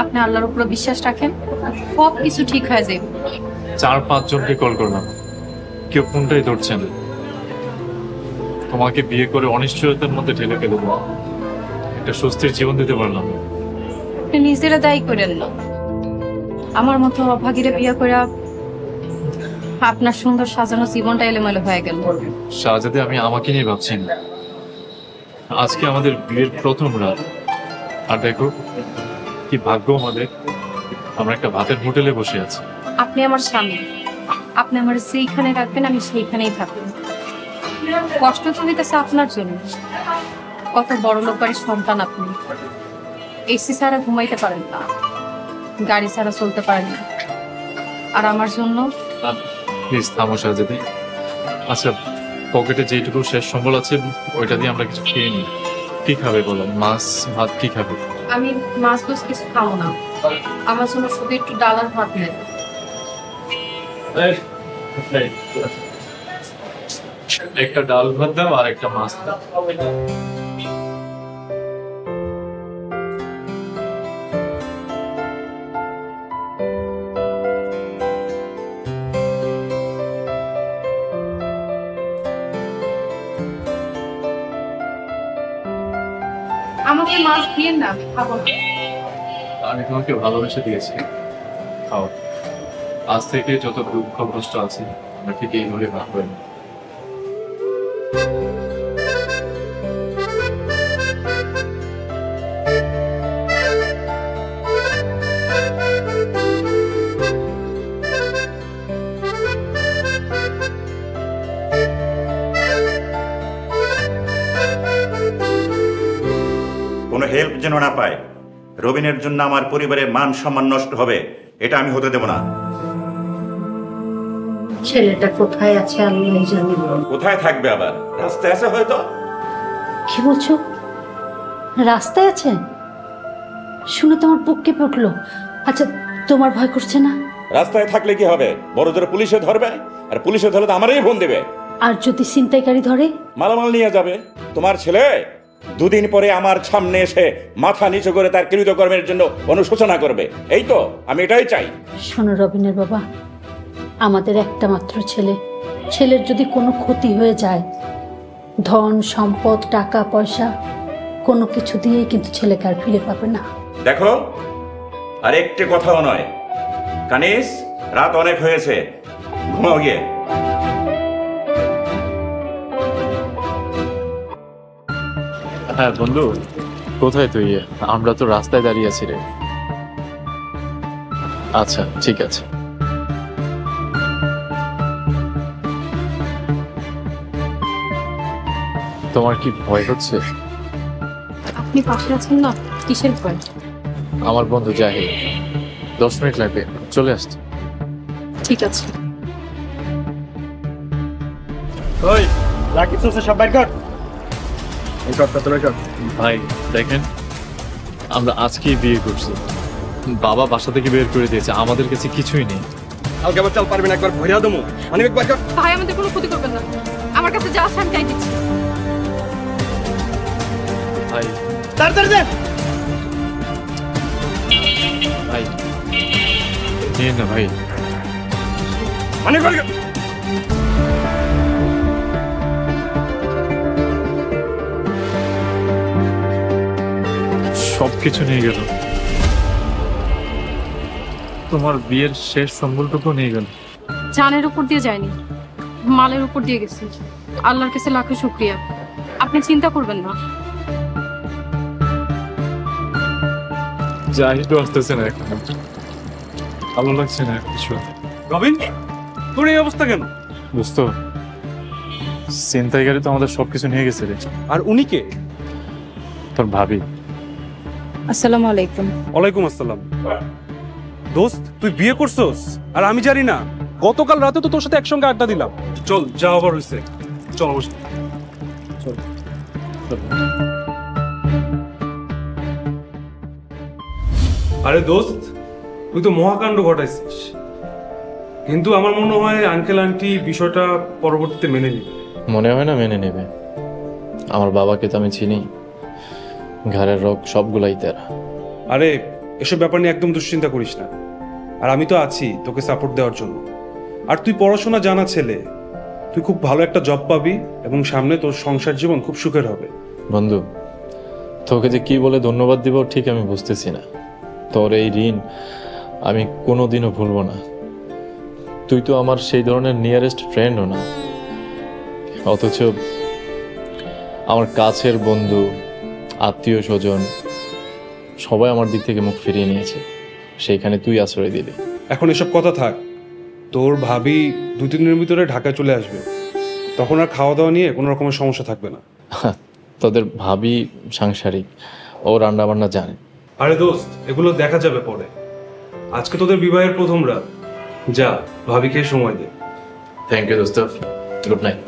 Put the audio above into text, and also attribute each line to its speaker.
Speaker 1: আপনি আল্লাহর উপর বিশ্বাস রাখেন, সব কিছু ঠিক হয়ে যাবে।
Speaker 2: 4-5 জনকে কল করলাম, কেউ ফোনটাই ধরছে না। তোমাকে বিয়ে করে অনিশ্চয়তার মধ্যে ঠেলে ফেলে দেবো, একটা স্বস্তির জীবন দিতে পারলাম না।
Speaker 1: আপনি নিজেরা দায়ী করেন না। আমার মতো অভাগীরে বিয়ে করে আপনার সুন্দর সাজানো জীবনটা এলোমেলো হয়ে গেল।
Speaker 2: শাহজাদে, আমি আমাকে নিয়ে ভাবছি না। আজকে আমাদের বিয়ের প্রথম রাত, আর দেখো কি ভাগ্য আমাদের, আমরা একটা ভাতের হোটেলে বসে আছি।
Speaker 1: আপনি আমার স্বামী, আপনি আমার সেইখানে রাখবেন, আমি সেইখানেই থাকবো। কষ্ট তো হইতেছে আপনার জন্য। কত বড় লোক বাড়ির সন্তান আপনি, এসি ছাড়া ঘুমাইতে পারেন না, গাড়ি ছাড়া চলতে পারেন না, আর আমার জন্য।
Speaker 2: প্লিজ থামো শাহজাদে। আচ্ছা, পকেটে যেটুকু শেষ সম্বল আছে ওইটা দিয়ে আমরা কিছু খেয়ে নিই। কি খাবে বলো? মাছ ভাত কি খাবে?
Speaker 1: আমি মাছ গোছ কিছু খাবো না, আমার জন্য শুধু একটু ডাল আর ভাত নেই।
Speaker 2: একটা ডাল ভাত দাও আর একটা মাছ দাও।
Speaker 1: আমাকে মাছ দিয়ে না, আমি খাবো না।
Speaker 2: আমি তোমাকে ভালোবেসে দিয়েছি, খাও। আজ থেকে যত দুঃখ কষ্ট আছে আমরা ঠিক এইভাবে ভাগ করে নেব।
Speaker 3: কোনো হেল্প যেন না পায়। রবিনের জন্য আমার পরিবারের মান সম্মান নষ্ট হবে, এটা আমি হতে দেব না।
Speaker 4: ছেলেটা কোথায় আছে আল্লাহ জানে।
Speaker 3: কোথায় থাকবে আবার? রাস্তায় আছে হয়তো।
Speaker 4: কি বলছো? রাস্তায় আছে? শুনে তোমার বুক কেঁপে উঠলো। আচ্ছা, তোমার ভয় করছে না?
Speaker 3: রাস্তায় থাকলে কি হবে? বড় জোরে পুলিশে ধরবে, আর পুলিশে ধরলে তো আমারই ফোন দেবে।
Speaker 4: আর যদি ছিনতাইকারী ধরে?
Speaker 3: মালামাল নিয়ে যাবে। তোমার ছেলে 2 দিন পরে আমার সামনে এসে মাথা নিচু করে তার কৃতকর্মের জন্য অনুশোচনা করবে। এই তো আমি এটাই চাই।
Speaker 4: শোনো রবিনের বাবা, আমাদের একটা মাত্র ছেলে, ছেলের যদি কোনো ক্ষতি হয়ে যায়, ধন সম্পদ টাকা পয়সা কোনো কিছু দিয়েই কিন্তু ছেলেকে আর ফিরে পাবে না।
Speaker 3: দেখো, আর একটি কথাও নয়। কানিস, রাত অনেক হয়েছে, ঘুমাও গিয়ে।
Speaker 2: হ্যাঁ বন্ধু, কোথায় তুই? আমরা তো রাস্তায় দাঁড়িয়ে আছি রে। আচ্ছা ঠিক আছে। তোমার কি ভয় হচ্ছে?
Speaker 1: আপনি পাশে আছেন না, কিসের ভয়?
Speaker 2: আমার বন্ধু জাহিদ 10 মিনিট লাগবে, চলে আসছে।
Speaker 1: ঠিক আছে।
Speaker 5: ওই লাকি সোসে সব বাইর কর। এই কর তোরা কর।
Speaker 2: ভাই দেখেন, আমরা আজকেই বিয়ে করছি। বাবা বাসা থেকে বের করে দিয়েছে, আমাদের কাছে কিছুই নেই।
Speaker 5: কালকে আবার চাল পারবি না, একবার ভরিয়া দেবো। অনেক বাইর কর।
Speaker 1: ভাই আমাদের কোনো ক্ষতি করবেন না, আমার কাছে যা আছে আমি তাই দিচ্ছি।
Speaker 2: ভাই
Speaker 5: তাড়াতাড়ি দে।
Speaker 2: ভাই নিয়ে না ভাই।
Speaker 5: অনেক বাইর কর।
Speaker 2: সবকিছু নিয়ে গেল, তোমার বিয়ের শেষ সম্বলটুকু নিয়ে গেল।
Speaker 1: জানের উপর দিয়ে যায়নি, মালের উপর দিয়ে গেছে। আল্লাহর কাছে লাখো শুকরিয়া, আপনি চিন্তা করবেন না।
Speaker 2: জাহিদও আসতেছে না এখন, ভালো লাগছে না কিছু।
Speaker 5: রবিন, তোর এই অবস্থা কেন?
Speaker 2: বুঝতো, ছিনতাইকারী তো আমাদের সবকিছু নিয়ে গেছে রে।
Speaker 5: আর উনি কে?
Speaker 2: তোর ভাবি।
Speaker 1: আসসালামু আলাইকুম।
Speaker 5: ওয়ালাইকুম আসসালাম। দোস্ত, তুই বিয়ে করছস আর আমি জানি না? গতকাল রাতে তো তোর সাথে একসঙ্গে আড্ডা দিলাম। চল, যা আবার হয়েছে, চল অবশ্যই চল। আরে দোস্ত, তুই তো মহাকাণ্ড ঘটাইছিস, কিন্তু আমার মনে হয় আঙ্কেল আন্টি বিষয়টা পরবর্তীতে মেনে নিবে।
Speaker 2: মনে হয় না মেনে নেবে। আমার বাবাকে তো আমি চিনি, ঘরের রোগ সবগুলাই তেরা।
Speaker 5: আরে এসব ব্যাপার নিয়ে একদম দুশ্চিন্তা করিস না। আর আমি তো আছি তোকে সাপোর্ট দেওয়ার জন্য। আর তুই পড়াশোনা জানা ছেলে, তুই খুব ভালো একটা জব পাবি এবং সামনে তোর সংসার জীবন খুব সুখের হবে।
Speaker 2: বন্ধু, তোকে যে কি বলে ধন্যবাদ দিব ঠিক আমি বুঝতেছি না। তোর এই ঋণ আমি কোনোদিনও ভুলবো না। তুই তো আমার সেই ধরনের নিয়ারেস্ট ফ্রেন্ডও না, অথচ আমার কাছের বন্ধু, আত্মীয় স্বজন সবাই আমার দিক থেকে মুখ ফিরিয়ে নিয়েছে, সেইখানে তুই আশ্রয় দিলি।
Speaker 5: এখন এসব কথা থাক, তোর ভাবি 2-3 দিনের ভিতরে ঢাকায় চলে আসবে, তখন আর খাওয়া দাওয়া নিয়ে কোনো রকমের সমস্যা থাকবে না।
Speaker 2: তোদের ভাবি সাংসারিক, ও রান্না বান্না জানে।
Speaker 5: আরে দোস্ত, এগুলো দেখা যাবে পরে। আজকে তোদের বিবাহের প্রথম রাত, যা ভাবিকে সময় দে।
Speaker 2: থ্যাংক ইউ দোস্ত, গুড নাইট।